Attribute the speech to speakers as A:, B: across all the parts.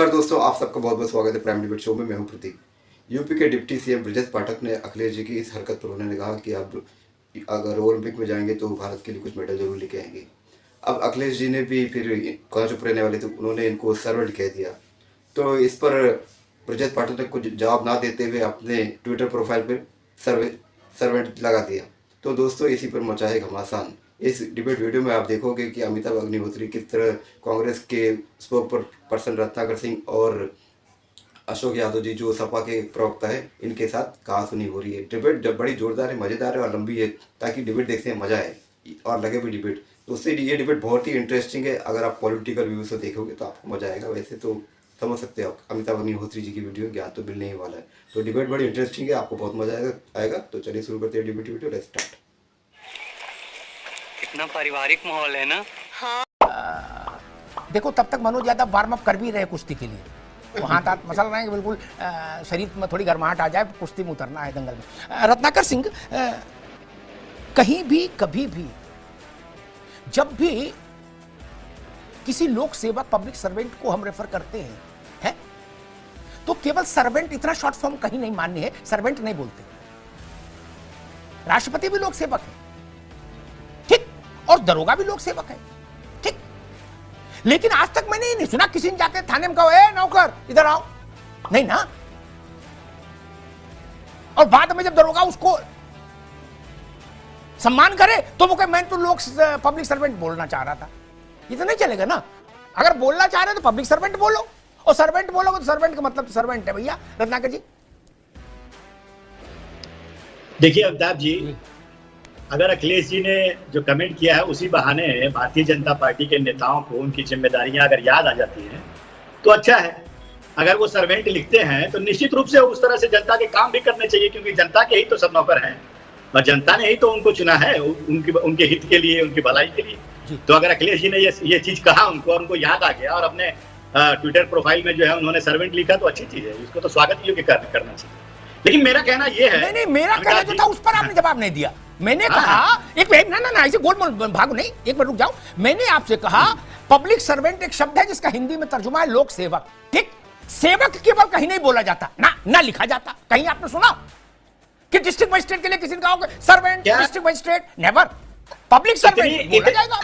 A: नमस्कार दोस्तों, आप सबका बहुत बहुत स्वागत है प्राइम डिबेट शो में। मैं हूं प्रतीक। यूपी के डिप्टी सीएम ब्रजेश पाठक ने अखिलेश जी की इस हरकत पर उन्होंने कहा कि आप अगर ओलंपिक में जाएंगे तो भारत के लिए कुछ मेडल जरूर लेके आएंगे। अब अखिलेश जी ने भी फिर कहाँ चुप रहने वाले थे, उन्होंने इनको सर्वेंट कह दिया। तो इस पर ब्रजेश पाठक ने कुछ जवाब ना देते हुए अपने ट्विटर प्रोफाइल पर सर्वेंट लगा दिया। तो दोस्तों, इसी पर मचा है घमासान। इस डिबेट वीडियो में आप देखोगे कि अमिताभ अग्निहोत्री किस तरह कांग्रेस के स्पोक पर्सन रत्नाकर सिंह और अशोक यादव जी जो सपा के प्रवक्ता है, इनके साथ कहा सुनी हो रही है। डिबेट जब बड़ी जोरदार है, मज़ेदार है और लंबी है, ताकि डिबेट देखने में मजा आए और लगे भी डिबेट। तो उससे ये डिबेट बहुत ही इंटरेस्टिंग है। अगर आप पॉलिटिकल व्यू से देखोगे तो आपको मजा आएगा। वैसे तो समझ सकते हो आप, अमिताभ अग्निहोत्री जी की वीडियो ज्ञान तो मिलने ही वाला है। तो डिबेट बड़ी इंटरेस्टिंग है, आपको बहुत मजा आएगा। तो चलिए शुरू करते हैं डिबेट वीडियो। Let's start.
B: कितना पारिवारिक माहौल है ना।
C: देखो, तब तक मनोज यादव वार्म अप कर भी रहे कुश्ती के लिए, वो हाथ हाथ मसल रहे हैं कि बिल्कुल शरीर में थोड़ी गर्माहट आ जाए, कुश्ती में उतरना है दंगल में। रत्नाकर सिंह, कहीं भी कभी भी जब भी किसी लोक सेवक पब्लिक सर्वेंट को हम रेफर करते हैं तो केवल सर्वेंट, इतना शॉर्ट फॉर्म कहीं नहीं मान्य है। सर्वेंट नहीं बोलते, राष्ट्रपति भी लोक सेवक है, ठीक, और दरोगा भी लोक सेवक है, ठीक। लेकिन आज तक मैंने ये नहीं सुना किसी ने जाके थाने में कहो, ए नौकर इधर आओ, नहीं ना। और बाद में जब दरोगा उसको सम्मान करे तो वो कहे मैं तो लोक पब्लिक सर्वेंट बोलना चाह रहा था। ये तो नहीं चलेगा ना। अगर बोलना चाह रहे तो पब्लिक सर्वेंट बोलो, और सर्वेंट बोलोगे तो सर्वेंट का मतलब सर्वेंट है भैया। रत्नाकर जी
D: देखिए अमिताभ जी, अगर अखिलेश जी ने जो कमेंट किया है उसी बहाने भारतीय जनता पार्टी के नेताओं को उनकी जिम्मेदारियां अगर याद आ जाती हैं तो अच्छा है। अगर वो सर्वेंट लिखते हैं तो निश्चित रूप से उस तरह से जनता के काम भी करने चाहिए, क्योंकि जनता के ही तो सब नौकर हैं और जनता ने ही तो उनको चुना है उनके हित के लिए, उनकी भलाई के लिए। तो अगर अखिलेश जी ने ये चीज कहा उनको और उनको याद आ गया और अपने ट्विटर प्रोफाइल में जो है उन्होंने सर्वेंट लिखा, तो अच्छी चीज है, इसको तो स्वागत योग्य करना चाहिए। लेकिन मेरा कहना ये है,
C: नहीं, मेरा कहना जो था उस पर आपने जवाब नहीं दिया। मैंने कहा एक मिनट, ना ऐसे गोल भागो नहीं, एक मिनट रुक जाओ। मैंने आपसे कहा पब्लिक सर्वेंट एक शब्द है जिसका हिंदी में तर्जुमा है लोक सेवक, ठीक। सेवक केवल कहीं नहीं बोला जाता, ना लिखा जाता। कहीं आपने सुना कि डिस्ट्रिक्ट मजिस्ट्रेट के लिए किसी ने कहा servant, district magistrate, never. Public servant बोला जाएगा।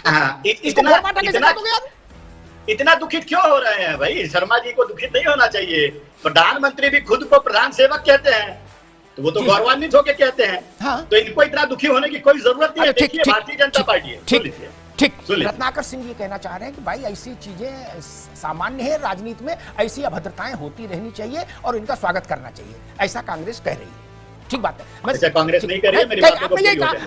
D: इतना दुखित क्यों हो रहे हैं भाई? शर्मा जी को दुखित नहीं होना चाहिए। प्रधानमंत्री भी खुद को प्रधान सेवक कहते हैं, तो वो तो गौरवान्वित होकर कहते हैं। हाँ। तो इनको इतना दुखी होने की कोई जरूरत नहीं है। देखिए, भारतीय जनता पार्टी है।
C: ठीक। रत्नाकर सिंह ये कहना चाह रहे हैं कि भाई ऐसी चीजें सामान्य है, राजनीति में ऐसी अभद्रताएं होती रहनी चाहिए और इनका स्वागत करना चाहिए, ऐसा कांग्रेस कह रही है। ठीक बात है।
D: कांग्रेस नहीं कर रही है, मेरी बातों को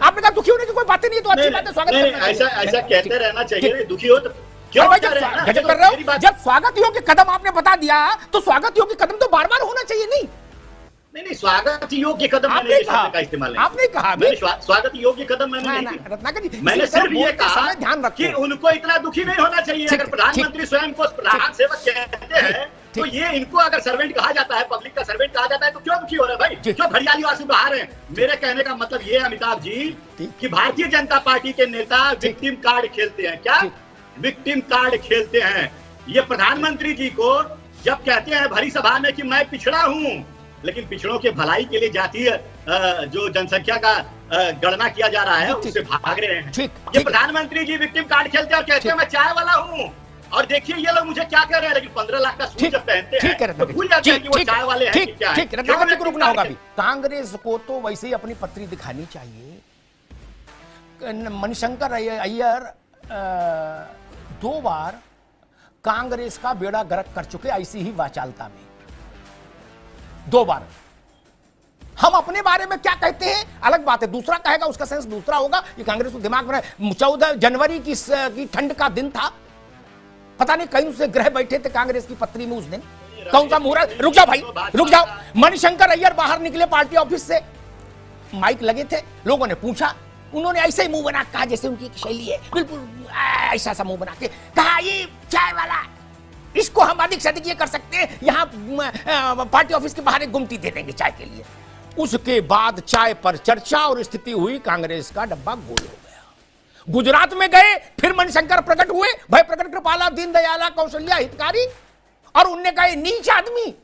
C: आपने कहा दुखी होने की कोई बात नहीं है, तो अच्छी बात है, स्वागत करना चाहिए।
D: ऐसा कहते रहना चाहिए। दुखी हो तो क्यों कर रहे हैं?
C: जब स्वागत योग्य कदम आपने बता दिया तो स्वागत योग्य कदम तो बार बार होना चाहिए। नहीं,
D: स्वागत योग्य कदम मैंने का इस्तेमाल नहीं।
C: आपने कहा
D: स्वागत योग्य कदम मैंने नहीं।
C: रत्नाकर जी,
D: मैंने सिर्फ ये कहा
C: ध्यान रखिए
D: कि उनको इतना दुखी नहीं होना चाहिए। अगर प्रधानमंत्री स्वयं को प्रधान सेवक कहते हैं तो ये इनको अगर सर्वेंट कहा जाता है, पब्लिक का सर्वेंट कहा जाता है, तो क्यों दुखी हो रहे हैं भाई? क्यों हरियाली आंसू बहा रहे हैं? मेरे कहने का मतलब ये है अमिताभ जी कि भारतीय जनता पार्टी के नेता विक्टिम कार्ड खेलते हैं। क्या विक्टिम कार्ड खेलते हैं? ये प्रधानमंत्री जी को जब कहते हैं भरी सभा में कि मैं पिछड़ा हूं, लेकिन पिछड़ों के भलाई के लिए जातीय जो जनसंख्या का गणना किया जा रहा है उससे भाग रहे हैं। ये प्रधानमंत्री जी विक्टिम कार्ड खेलते हैं और कहते हैं मैं चाय वाला हूं, और देखिए ये लोग मुझे क्या कह रहे हैं। लेकिन 15 लाख का सूट जब पहनते हैं तो भूल जाते हैं कि वो चाय वाले हैं कि क्या है।
C: रत्नाकर को रुकना होगा अभी। कांग्रेस को तो वैसे ही अपनी पत्री दिखानी चाहिए। मणिशंकर अय्यर 2 बार कांग्रेस का बेड़ा गर्क कर चुके ऐसी ही वाचालता में, 2 बार। हम अपने बारे में क्या कहते हैं अलग बात है, दूसरा कहेगा उसका सेंस दूसरा होगा। ये कांग्रेस को दिमाग में 14 जनवरी की ठंड का दिन था, पता नहीं कहीं से ग्रह बैठे थे कांग्रेस की पत्री में उस दिन। कौन सा मुहूर्त? रुक जाओ भाई, रुक जाओ। मणिशंकर अय्यर बाहर निकले पार्टी ऑफिस से, माइक लगे थे, लोगों ने पूछा, उन्होंने ऐसे ही मुंह बना कहा जैसे उनकी शैली है, बिल्कुल ऐसा सा मुंह बना के कहा ये चाय वाला, इसको हम अधिक से अधिक ये कर सकते हैं, यहाँ पार्टी ऑफिस के बाहर एक गुमटी दे देंगे चाय के लिए। उसके बाद चाय पर चर्चा और स्थिति हुई, कांग्रेस का डब्बा गोल हो गया। गुजरात में गए, फिर मणिशंकर प्रकट हुए, भाई प्रकट कृपाला, दीनदयाला, कौशल्या हितकारी, और उनने कहा ये नीच आदमी,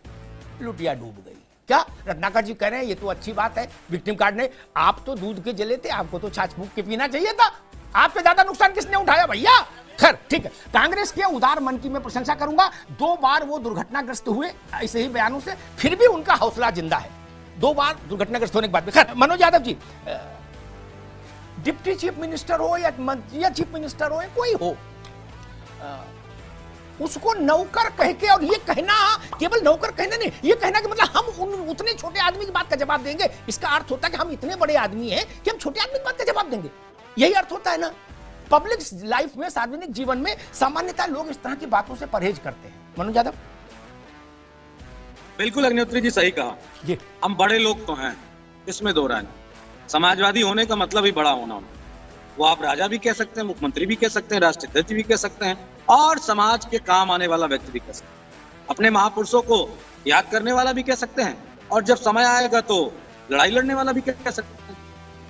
C: लुटिया डूब गई। क्या रत्नाकर जी कह रहे हैं ये तो अच्छी बात है, विक्टिम कार्ड ने, आप तो दूध के जले थे, आपको तो छाछ फूंक के पीना चाहिए था, आपसे ज्यादा नुकसान किसने उठाया भैया। खैर ठीक है, कांग्रेस के उदार मन की मैं प्रशंसा करूंगा। 2 बार वो दुर्घटनाग्रस्त हुए ऐसे ही बयानों से, फिर भी उनका हौसला जिंदा है। 2 बार दुर्घटनाग्रस्त होने के बाद भी। खैर Manoj Yadav ji, deputy chief minister हो या चीफ मिनिस्टर हो या कोई हो, उसको नौकर कह के, और ये कहना केवल नौकर कहना नहीं, ये कहना कि मतलब हम उतने छोटे आदमी की बात का जवाब देंगे, इसका अर्थ होता है कि हम इतने बड़े आदमी हैं कि हम छोटे आदमी की बात का जवाब देंगे, यही अर्थ होता है ना। पब्लिक लाइफ में, सार्वजनिक जीवन में सामान्यतः लोग इस तरह की बातों से परहेज करते हैं। मनोज यादव।
E: बिल्कुल अग्निहोत्री जी सही कहा, हम बड़े लोग तो हैं, इसमें दो राय नहीं। समाजवादी होने का मतलब ही बड़ा होना होता, वो आप राजा भी कह सकते हैं, मुख्यमंत्री भी कह सकते हैं, राष्ट्राध्यक्ष भी कह सकते हैं, और समाज के काम आने वाला व्यक्ति भी कह सकते हैं, अपने महापुरुषों को याद करने वाला भी कह सकते हैं, और जब समय आएगा तो लड़ाई लड़ने वाला भी कह सकते हैं।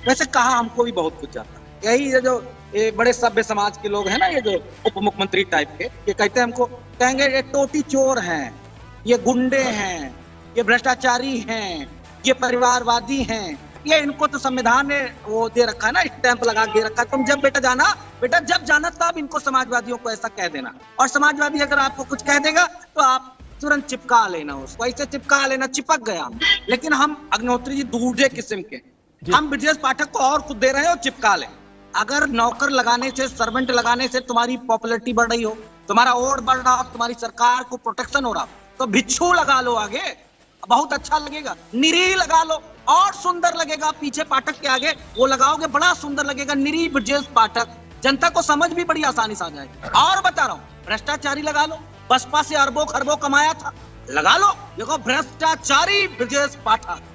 E: वैसे कहा हमको भी बहुत कुछ जाता है, यही ये जो ये बड़े सभ्य समाज के लोग हैं ना, ये जो उप मुख्यमंत्री टाइप के, ये कहते हैं, हमको कहेंगे ये टोटी चोर हैं, ये गुंडे हैं, ये भ्रष्टाचारी हैं, ये परिवारवादी हैं, ये इनको तो संविधान ने वो दे रखा है ना, स्टैंप लगा के रखा, तुम जब बेटा जब जाना तब इनको समाजवादियों को ऐसा कह देना, और समाजवादी अगर आपको कुछ कह देगा तो आप तुरंत चिपका लेना उसको, ऐसे चिपका लेना, चिपक गया। लेकिन हम अग्निहोत्री जी दूसरे किस्म के, हम ब्रजेश पाठक को और कुछ दे रहे हैं और चिपका ले। अगर नौकर लगाने से, सर्वेंट लगाने से तुम्हारी पॉपुलैरिटी बढ़ रही हो, तुम्हारा वोट बढ़ रहा हो, तुम्हारी सरकार को प्रोटेक्शन हो रहा हो, तो भिक्षु लगा लो आगे, बहुत अच्छा लगेगा। निरी लगा लो और सुंदर लगेगा, पीछे पाठक के आगे वो लगाओगे बड़ा सुंदर लगेगा, निरी ब्रजेश पाठक, जनता को समझ भी बड़ी आसानी से आ जाएगी। और बता रहा हूँ, भ्रष्टाचारी लगा लो, बसपा से अरबों खरबों कमाया था, लगा लो, देखो भ्रष्टाचारी ब्रजेश पाठक।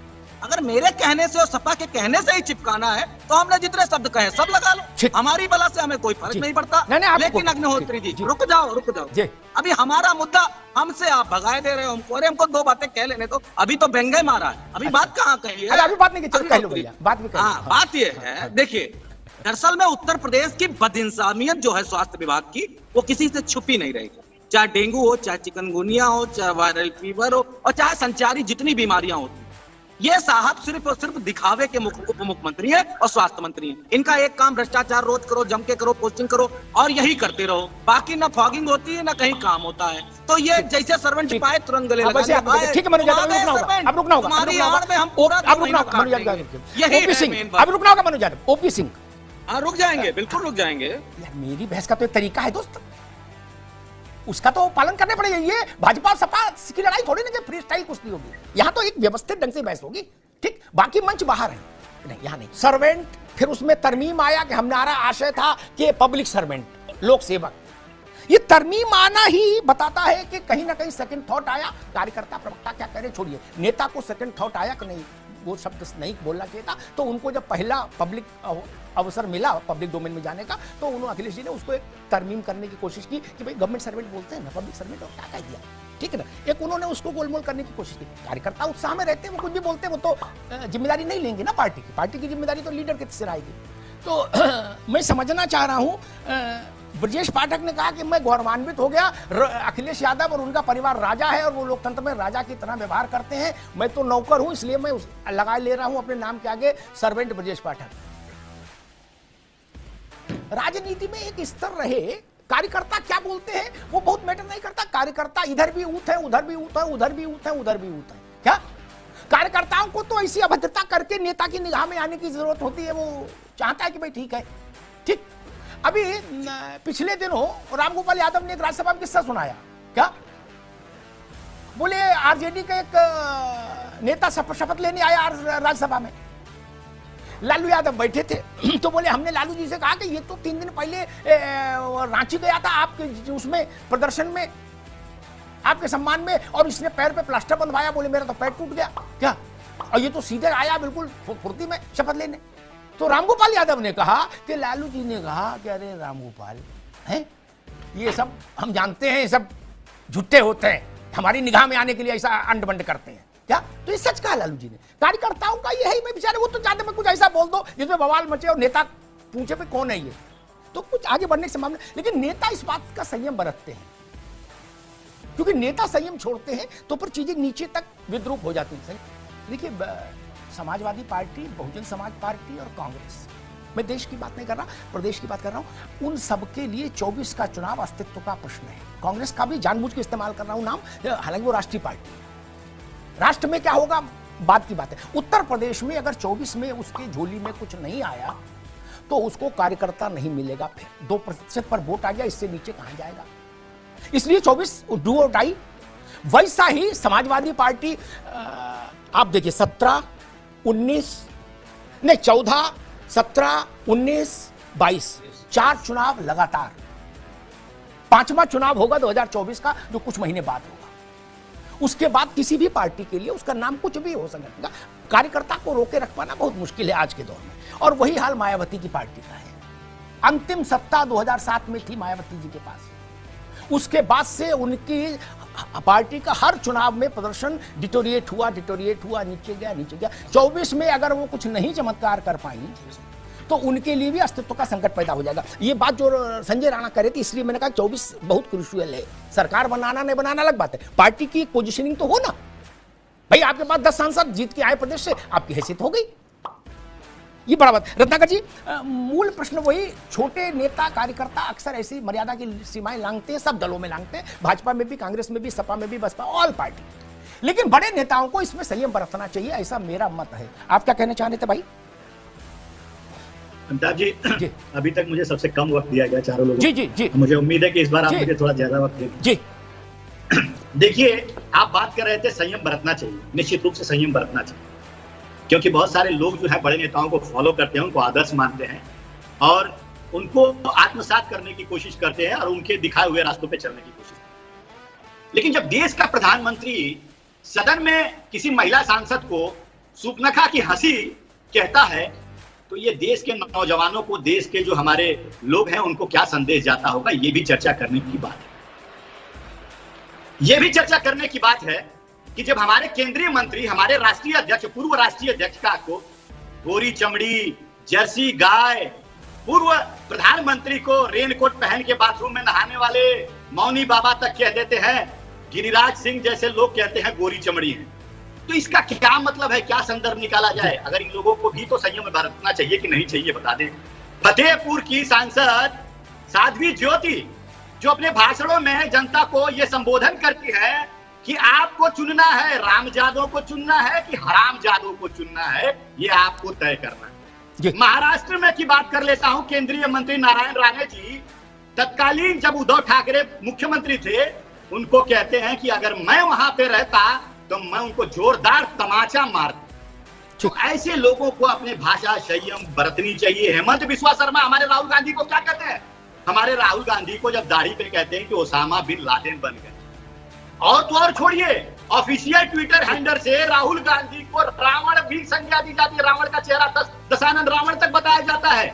E: अगर मेरे कहने से और सपा के कहने से ही चिपकाना है तो हमने जितने शब्द कहे सब लगा लो, हमारी बला से हमें कोई फर्क नहीं पड़ता। लेकिन अग्निहोत्री जी रुक जाओ, अभी हमारा मुद्दा हमसे आप भगाए दे रहे हो हमको, अरे हमको 2 बातें कह लेने तो, अभी तो बेंगे मारा है, अभी बात कहाँ कही है,
C: अभी बात नहीं की,
E: बात ये है, देखिए दरअसल में उत्तर प्रदेश की बदइंसानियत जो है स्वास्थ्य विभाग की, वो किसी से छुपी नहीं रहेगी, चाहे डेंगू हो, चाहे चिकनगुनिया हो, चाहे वायरल फीवर हो, और चाहे संचारी जितनी बीमारियां होती, ये साहब सिर्फ और सिर्फ दिखावे के उप मुख्यमंत्री हैं और स्वास्थ्य मंत्री हैं। इनका एक काम भ्रष्टाचार रोज करो, जम के करो, पोस्टिंग करो और यही करते रहो, बाकी ना फॉगिंग होती है ना कहीं काम होता है। तो ये जैसे सर्वेंट पाए तुरंत गले लगा,
C: ठीक है मनोज यादव, अब रुकना होगा, मनोज यादव, ओपी सिंह।
E: हाँ रुक जाएंगे, बिल्कुल रुक जाएंगे।
C: मेरी बहस का तो एक तरीका है दोस्त, उसका तो पालन करने पड़ेगा। ये भाजपा सपा की लड़ाई थोड़ी ना कि फ्री स्टाइल कुश्ती होगी, यहाँ तो एक व्यवस्थित ढंग से बहस होगी, ठीक। बाकी मंच बाहर है, नहीं यहाँ नहीं। सर्वेंट, फिर उसमें तरमीम आया कि हमारा आशय था कि पब्लिक सर्वेंट, लोक सेवक। ये तरमीम आना ही बताता है कि कहीं ना कहीं सेकंड थॉट आया। कार्यकर्ता प्रवक्ता क्या कह रहे छोड़िए, नेता को सेकंड थॉट आया कि नहीं, वो शब्द नहीं बोलना चाहिए था। तो उनको जब पहला पब्लिक अवसर मिला पब्लिक डोमेन में जाने का, तो उन्होंने अखिलेश जी ने उसको एक तरमीम करने की कोशिश की कि भाई गवर्नमेंट सर्वेंट बोलते हैं ना, पब्लिक सर्वेंट, और क्या कह दिया, ठीक है ना। एक उन्होंने उसको गोलमोल करने की कोशिश की। कार्यकर्ता उत्साह में रहते हैं, वो कुछ भी बोलते हैं, वो तो जिम्मेदारी नहीं लेंगे ना पार्टी की जिम्मेदारी तो लीडर के सिर आएगी। तो मैं समझना चाह रहा हूँ, ब्रजेश पाठक ने कहा कि मैं गौरवान्वित हो गया, अखिलेश यादव और उनका परिवार राजा है और वो लोकतंत्र में राजा की तरह व्यवहार करते हैं, मैं तो नौकर हूं इसलिए मैं लगा ले रहा हूं अपने नाम के आगे सर्वेंट ब्रजेश पाठक। राजनीति में एक स्तर रहे, कार्यकर्ता क्या बोलते हैं वो बहुत मैटर नहीं करता। कार्यकर्ता इधर भी ऊत है, उधर भी ऊत है, उधर भी ऊत है, उधर भी ऊत है। क्या कार्यकर्ताओं को तो ऐसी अभद्रता करके नेता की निगाह में आने की जरूरत होती है, वो चाहता है कि भाई ठीक है, ठीक। अभी पिछले दिनों रामगोपाल यादव ने एक राज्यसभा में किस्सा सुनाया, क्या बोले आरजेडी का एक नेता शपथ लेने आया राज्यसभा में, लालू यादव बैठे थे, तो बोले हमने लालू जी से कहा कि ये तो 3 दिन पहले रांची गया था आपके उसमें प्रदर्शन में आपके सम्मान में, और इसने पैर पे प्लास्टर बंधवाया, बोले मेरा तो पैर टूट गया, क्या, और ये तो सीधे आया बिल्कुल फुर्ती में शपथ लेने। तो रामगोपाल यादव ने कहा कि लालू जी ने कहा कि अरे रामगोपाल हैं, ये सब हम जानते हैं, ये सब झूठे होते हैं, हमारी निगाह में आने के लिए ऐसा अंड बंड करते हैं, क्या। तो ये सच कहा लालू जी ने। कार्यकर्ताओं का ये है, मैं बेचारे वो तो चाहते मैं कुछ ऐसा बोल दो जिसमें बवाल मचे और नेता पूछे पे कौन है ये, तो कुछ आगे बढ़ने के मामले। लेकिन नेता इस बात का संयम बरतते हैं क्योंकि नेता संयम छोड़ते हैं तो फिर चीजें नीचे तक विद्रूप हो जाती हैं। देखिए, समाजवादी पार्टी, बहुजन समाज पार्टी और कांग्रेस, मैं देश की बात नहीं कर रहा, प्रदेश की बात कर रहा हूं, उन सबके लिए 24 का चुनाव अस्तित्व का प्रश्न है। कांग्रेस का भी जानबूझ के इस्तेमाल कर रहा हूं नाम, हालांकि वो राष्ट्रीय पार्टी है। राष्ट्र में क्या होगा बात की बात है। उत्तर प्रदेश में अगर 24 में उसकी झोली में कुछ नहीं आया तो उसको कार्यकर्ता नहीं मिलेगा। फिर 2% पर वोट आ गया, इससे नीचे कहां जाएगा। इसलिए 24 डू और डाई। वैसा ही समाजवादी पार्टी, आप देखिए 17, 19, नहीं 14, 17, 19, 22, 4 चुनाव लगातार। 5वां चुनाव होगा 2024 का, जो कुछ महीने बाद होगा। उसके बाद किसी भी पार्टी के लिए उसका नाम कुछ भी हो सकता है, कार्यकर्ता को रोके रख पाना बहुत मुश्किल है आज के दौर में। और वही हाल मायावती की पार्टी का है। अंतिम सत्ता 2007 में थी मायावती जी के पास। उसके बाद से उनकी पार्टी का हर चुनाव में प्रदर्शन डिटोरिएट हुआ, नीचे गया। 24 में अगर वो कुछ नहीं चमत्कार कर पाई तो उनके लिए भी अस्तित्व का संकट पैदा हो जाएगा। ये बात जो संजय राणा कह रहे थे, इसलिए मैंने कहा 24 बहुत क्रूशियल है। सरकार बनाना नहीं बनाना अलग बात है, पार्टी की पोजीशनिंग तो हो ना भाई। आपके पास 10 सांसद जीत के आए प्रदेश से, आपकी हैसियत हो गई, ये बड़ा बात। रत्नाकर जी, मूल प्रश्न वही, छोटे नेता कार्यकर्ता अक्सर ऐसी मर्यादा की सीमाएं लांघते हैं, सब दलों में लांघते हैं, भाजपा में भी, कांग्रेस में भी, सपा में भी, बसपा, ऑल पार्टी। लेकिन बड़े नेताओं को इसमें संयम बरतना चाहिए, ऐसा मेरा मत है। आप क्या कहना चाह रहे थे भाई?
D: अमिताभ जी, अभी तक मुझे सबसे कम वक्त दिया गया चारों लोगों को।
C: जी।
D: मुझे उम्मीद है कि इस बार आप मुझे थोड़ा ज्यादा वक्त देंगे।
C: जी
D: देखिए, आप बात कर रहे थे संयम बरतना चाहिए, निश्चित रूप से संयम बरतना चाहिए, क्योंकि बहुत सारे लोग जो है बड़े नेताओं को फॉलो करते हैं, उनको आदर्श मानते हैं और उनको आत्मसात करने की कोशिश करते हैं और उनके दिखाए हुए रास्तों पे चलने की कोशिश करते हैं। लेकिन जब देश का प्रधानमंत्री सदन में किसी महिला सांसद को सूर्पनखा की हंसी कहता है तो ये देश के नौजवानों को, देश के जो हमारे लोग हैं, उनको क्या संदेश जाता होगा, ये भी चर्चा करने की बात है। ये भी चर्चा करने की बात है कि जब हमारे केंद्रीय मंत्री, हमारे राष्ट्रीय अध्यक्ष, पूर्व राष्ट्रीय अध्यक्ष का को गोरी चमड़ी, जर्सी गाय, पूर्व प्रधानमंत्री को रेनकोट पहन के बाथरूम में नहाने वाले मौनी बाबा तक कह देते हैं, गिरिराज सिंह जैसे लोग कहते हैं गोरी चमड़ी है, तो इसका क्या मतलब है, क्या संदर्भ निकाला जाए? अगर इन लोगों को भी तो संयम बरतना चाहिए कि नहीं चाहिए, बता दें। फतेहपुर की सांसद साध्वी ज्योति, जो अपने भाषणों में जनता को यह संबोधन करती है कि आपको चुनना है, रामजादों को चुनना है कि हरामजादों को चुनना है, ये आपको तय करना है। महाराष्ट्र में की बात कर लेता हूं, केंद्रीय मंत्री नारायण राणे जी तत्कालीन जब उद्धव ठाकरे मुख्यमंत्री थे, उनको कहते हैं कि अगर मैं वहां पे रहता तो मैं उनको जोरदार तमाचा मारता। तो ऐसे लोगों को अपने भाषा संयम बरतनी चाहिए। हेमंत बिस्वा शर्मा हमारे राहुल गांधी को क्या कहते हैं? हमारे राहुल गांधी को जब दाढ़ी पे कहते हैं कि ओसामा बिन लादेन बन गए, और तो और छोड़िए, ऑफिशियल ट्विटर हैंडल से राहुल गांधी को रावण भी संज्ञा दी जाती है, रावण का चेहरा दशानंद रावण तक बताया जाता है।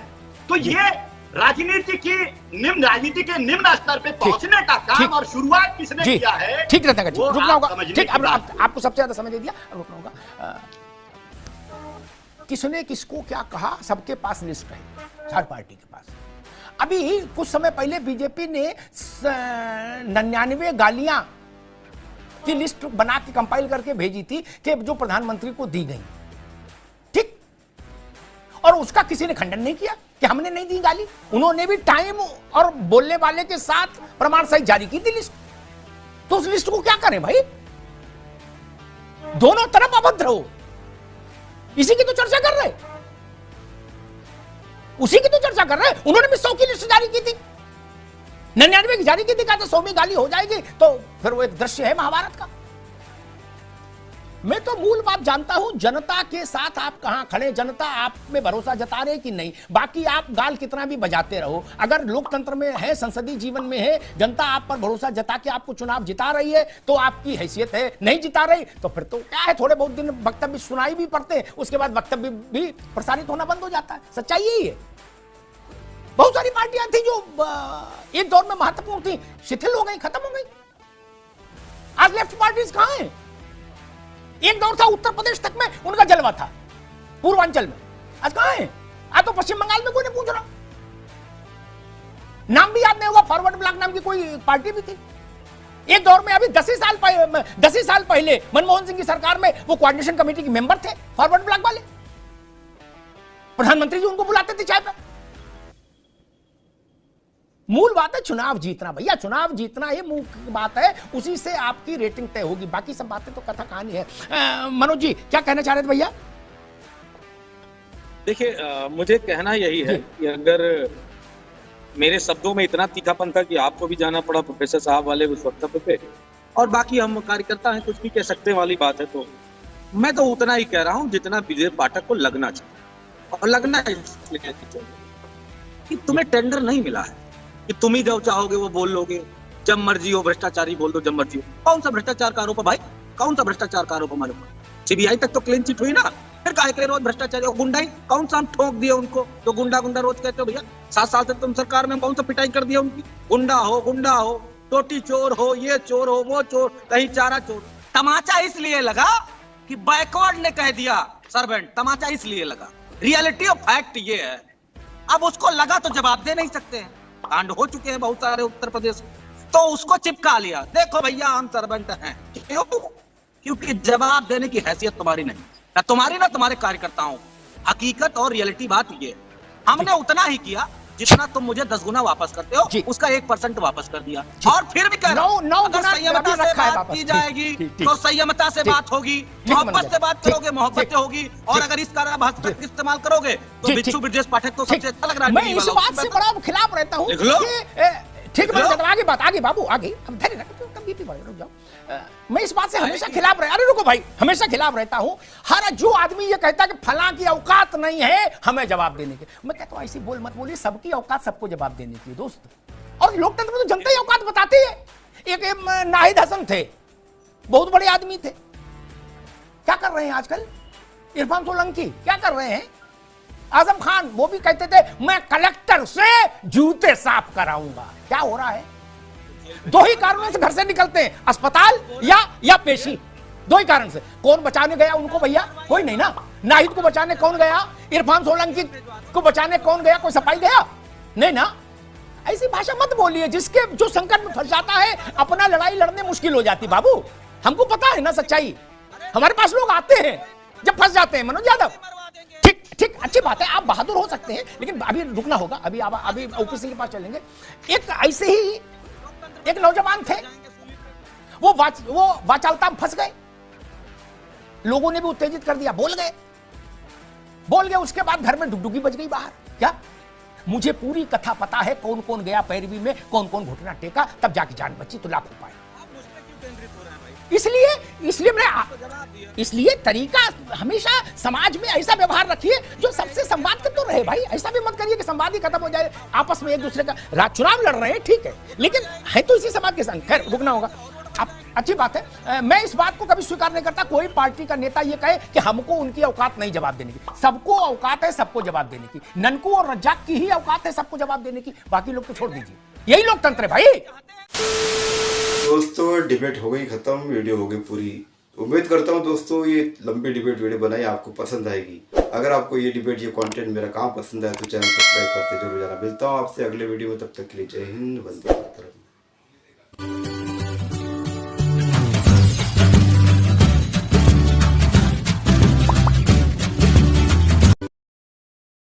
D: तो ये राजनीति के निम्न स्तर पे पहुंचने का काम और शुरुआत किसने किया है?
C: ठीक रहता है, रुकना होगा। ठीक, अब आपको सबसे ज्यादा समझ दिया, रुकना होगा। किसने किसको क्या कहा, सबके पास लिस्ट है, हर पार्टी के पास। अभी कुछ समय पहले बीजेपी ने 99 गालियां की लिस्ट बना के कंपाइल करके भेजी थी कि जो प्रधानमंत्री को दी गई, ठीक, और उसका किसी ने खंडन नहीं किया कि हमने नहीं दी गाली। उन्होंने भी टाइम और बोलने वाले के साथ प्रमाण सहित जारी की थी लिस्ट। तो उस लिस्ट को क्या करें भाई? दोनों तरफ अभद्र हो, इसी की तो चर्चा कर रहे, उसी की तो चर्चा कर रहे। उन्होंने भी 100 की लिस्ट जारी की थी, 99 की जारी की थी, कहा 100वीं गाली हो जाएगी, तो फिर वो एक दृश्य है महाभारत का। मैं तो मूल बात जानता हूं, जनता के साथ आप कहां खड़े, जनता आप में भरोसा जता रहे कि नहीं। बाकी आप गाल कितना भी बजाते रहो, अगर लोकतंत्र में है, संसदीय जीवन में है, जनता आप पर भरोसा जता के आपको चुनाव जिता रही है तो आपकी हैसियत है। नहीं जिता रही तो फिर तो क्या है, थोड़े बहुत दिन वक्तव्य सुनाई भी पड़ते हैं, उसके बाद वक्तव्य भी प्रसारित होना बंद हो जाता है। सच्चाई यही है। बहुत सारी पार्टियां थी जो एक दौर में महत्वपूर्ण थी, शिथिल हो गई, खत्म हो गई। आज लेफ्ट पार्टीज कहां हैं? एक दौर था उत्तर प्रदेश तक में उनका जलवा था, पूर्वांचल में, आज कहां है? आज तो पश्चिम बंगाल में कोई नहीं पूछ रहा। नाम भी याद नहीं होगा, फॉरवर्ड ब्लॉक नाम की कोई पार्टी भी थी, एक दौर में अभी 10 ही साल पहले मनमोहन सिंह की सरकार में वो कोऑर्डिनेशन कमेटी के मेंबर थे फॉरवर्ड ब्लॉक वाले। प्रधानमंत्री जी उनको बुलाते थे चाय पे। मूल बात है चुनाव जीतना भैया, चुनाव जीतना ही मुख्य बात है, उसी से आपकी रेटिंग तय होगी, बाकी सब बातें तो कथा कहानी है। मनोज जी क्या कहना चाह रहे थे भैया?
E: देखिए मुझे कहना यही है कि अगर मेरे शब्दों में इतना तीखापन था कि आपको भी जाना पड़ा प्रोफेसर साहब वाले उस वक्तव्य पे, और बाकी हम कार्यकर्ता हैं कुछ भी कह सकते हैं वाली बात है, तो मैं तो उतना ही कह रहा हूं जितना विजय पाठक को लगना चाहिए। और लगना इसलिए चाहिए कि तुम्हें टेंडर नहीं मिला है कि तुम ही जो चाहोगे वो बोल लोगे, जब मर्जी हो भ्रष्टाचारी बोल दो, जब मर्जी हो। कौन सा भ्रष्टाचार का आरोप है भाई? कौन सा भ्रष्टाचार का आरोप हमारे ऊपर? सीबीआई तक तो क्लीन चिट हुई ना, फिर काहे के रोज भ्रष्टाचारी और गुंडाई कौन सा हम ठोक दिए उनको? तो गुंडा रोज कहते हो भैया, 7 साल से तुम सरकार में कौन सा पिटाई कर दिया उनकी? गुंडा हो, टोटी चोर हो, ये चोर हो, वो चोर, कहीं चारा चोर। तमाचा इसलिए लगा कि बैकवर्ड ने कह दिया सर्वेंट, तमाचा इसलिए लगा। रियलिटी ऑफ फैक्ट ये है, अब उसको लगा तो जवाब दे नहीं सकते हैं, कांड हो चुके हैं बहुत सारे उत्तर प्रदेश, तो उसको चिपका लिया, देखो भैया हम सर्वेंट हैं। क्यों? क्योंकि जवाब देने की हैसियत तुम्हारी नहीं, ना तुम्हारी ना तुम्हारे कार्यकर्ताओं। हकीकत और रियलिटी बात ये, हमने उतना ही किया जितना तुम मुझे 10 गुना वापस करते हो, उसका 1% वापस कर दिया। और फिर भी कह रहा हूं, अगर संयमता से बात की जाएगी तो संयमता से बात होगी, मोहब्बत से बात करोगे मोहब्बत से होगी, और अगर इस तरह भाषा इस्तेमाल करोगे तो बिच्छू ब्रजेश पाठक तो सबसे अच्छा लग रहा है।
C: मैं इस बात से बड़ा खिलाफ रहता हूँ। ठीक है, आगे बात, आगे बाबू आगे, अब धैर्य रखो, तब बीपी बढ़े, रुक जाओ। मैं इस बात से हमेशा खिलाफ रहा, अरे रुको भाई, हमेशा खिलाफ रहता हूं। हर जो आदमी ये कहता है कि फलां की औकात नहीं है हमें जवाब देने की, मैं कहता हूं ऐसी बोल मत बोलिए, सबकी औकात सबको जवाब देने की दोस्त। और लोकतंत्र में तो जनता ही औकात बताती है। एक नाहिद हसन थे, बहुत बड़े आदमी थे, क्या कर रहे हैं आजकल? इरफान सोलंकी क्या कर रहे हैं? आजम खान वो भी कहते थे मैं कलेक्टर से जूते साफ कराऊंगा। क्या हो रहा है? 2 ही कारणों से घर से निकलते हैं, अस्पताल या पेशी, 2 ही कारण से। कौन बचाने गया उनको भैया? कोई नहीं ना। नाहिद को बचाने कौन गया? इरफान सोलंकी को बचाने कौन गया? कोई सफाई गया? नहीं ना। ऐसी भाषा मत बोलिए, जिसके जो संकट में फंस जाता है अपना लड़ाई लड़ने मुश्किल हो जाती। बाबू हमको पता है ना सच्चाई, हमारे पास लोग आते हैं जब फंस जाते हैं। मनोज यादव ठीक अच्छी बात है, आप बहादुर हो सकते हैं, लेकिन अभी रुकना होगा, अभी ओपीसी के पास चलेंगे। एक ऐसे ही एक नौजवान थे, वो वाचालता में फंस गए, लोगों ने भी उत्तेजित कर दिया, बोल गए, उसके बाद घर में डुगडुगी बज गई बाहर। क्या? मुझे पूरी कथा पता है, कौन कौन गया पैरवी में, कौन कौन घुटना टेका, तब जाके जान बची, तो लाभ हो पाए। इसलिए तरीका हमेशा समाज में ऐसा व्यवहार रखिए जो सबसे संवाद तो रहे भाई। ऐसा भी मत करिए कि संवाद ही खत्म हो जाए, आपस में एक दूसरे का चुनाव लड़ रहे हैं, ठीक है, लेकिन है तो इसी समाज के संग। खैर रुकना होगा, अब अच्छी बात है। मैं इस बात को कभी स्वीकार नहीं करता कोई पार्टी का नेता ये कहे कि हमको उनकी औकात नहीं जवाब देने की। सबको औकात है सबको जवाब देने की, ननकू और रज्जाक की ही औकात है सबको जवाब देने की, बाकी लोग तो छोड़ दीजिए। यही लोकतंत्र है भाई।
A: दोस्तों डिबेट हो गई खत्म, वीडियो हो गई पूरी। उम्मीद करता हूँ दोस्तों ये लंबी डिबेट वीडियो बनाई आपको पसंद आएगी। अगर आपको ये डिबेट, ये कंटेंट मेरा काम पसंद आए तो चैनल सब्सक्राइब करते जरूर जाना। मिलता हूँ आपसे अगले वीडियो में, तब तक के लिए जय हिंद, वंदे मातरम।